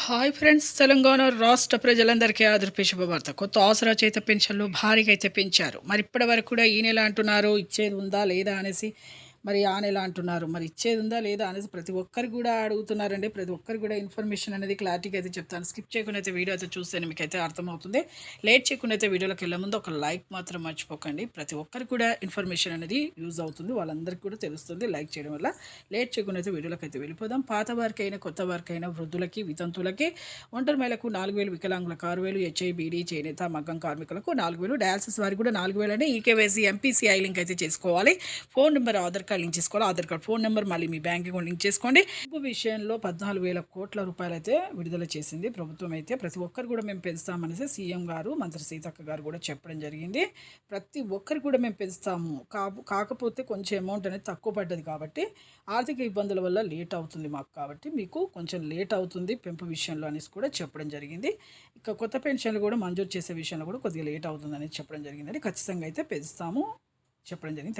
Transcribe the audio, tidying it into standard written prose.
Hi friends, Telangana రాష్ట్ర ప్రజలందరికీ ఆదర్పే శుభవార్త. కొత్త ఆసరా చేత పెన్షన్లు భారీగా అయితే పెంచారు. మరి ఇప్పటి వరకు కూడా ఈ నెల అంటున్నారు ఇచ్చేది ఉందా లేదా అనేసి, మరి ఆ నెల అంటున్నారు మరి ఇచ్చేది ఉందా లేదా అనేసి ప్రతి ఒక్కరు కూడా అడుగుతున్నారండి. ప్రతి ఒక్కరు కూడా ఇన్ఫర్మేషన్ అనేది క్లారిటీగా అయితే చెప్తాను. స్కిప్ చేయకుండా అయితే వీడియో అయితే చూస్తేనే మీకు అయితే అర్థమవుతుంది. లేట్ చేయకుండా అయితే వీడియోలోకి వెళ్ళే ముందు ఒక లైక్ మాత్రం మర్చిపోకండి. ప్రతి ఒక్కరు కూడా ఇన్ఫర్మేషన్ అనేది యూజ్ అవుతుంది, వాళ్ళందరికీ కూడా తెలుస్తుంది లైక్ చేయడం వల్ల. లేట్ చేయకుండా అయితే వీడియోలోకి అయితే వెళ్ళిపోదాం. పాత వారికైనా కొత్త వారికైనా, వృద్ధులకి, వితంతులకి, ఒంటరి మహిళలకు 4,000, వికలాంగులకు 6,000, హెచ్ఐబీడీ, చేనేత, మగ్గం కార్మికులకు 4,000, డయాలసిస్ వారికి కూడా 4,000 అని ఈకేవైసీ ఎంపీసీఐ లింక్ అయితే చేసుకోవాలి. Phone number, Aadhaar card link చేసుకోవాలి. ఆధార్ కార్డ్, ఫోన్ నెంబర్, మళ్ళీ మీ బ్యాంక్ అకౌంట్ లింక్ చేసుకోండి. డబ్బు విషయంలో 14,000 కోట్ల రూపాయలు అయితే విడుదల చేసింది ప్రభుత్వం. అయితే ప్రతి ఒక్కరు కూడా మేము పెంచుతామనేసి సీఎం గారు, మంత్రి సీతక్క గారు కూడా చెప్పడం జరిగింది. ప్రతి ఒక్కరు కూడా మేము పెంచుతాము, కాకపోతే కొంచెం అమౌంట్ అనేది తక్కువ పడ్డది కాబట్టి ఆర్థిక ఇబ్బందుల వల్ల లేట్ అవుతుంది మాకు, కాబట్టి మీకు కొంచెం లేట్ అవుతుంది పెంపు విషయంలో అనేసి కూడా చెప్పడం జరిగింది. ఇక కొత్త పెన్షన్లు కూడా మంజూరు చేసే విషయంలో కూడా కొద్దిగా లేట్ అవుతుంది అనేది చెప్పడం జరిగిందని, ఖచ్చితంగా అయితే పెంచుతాము చెప్పడం జరిగింది.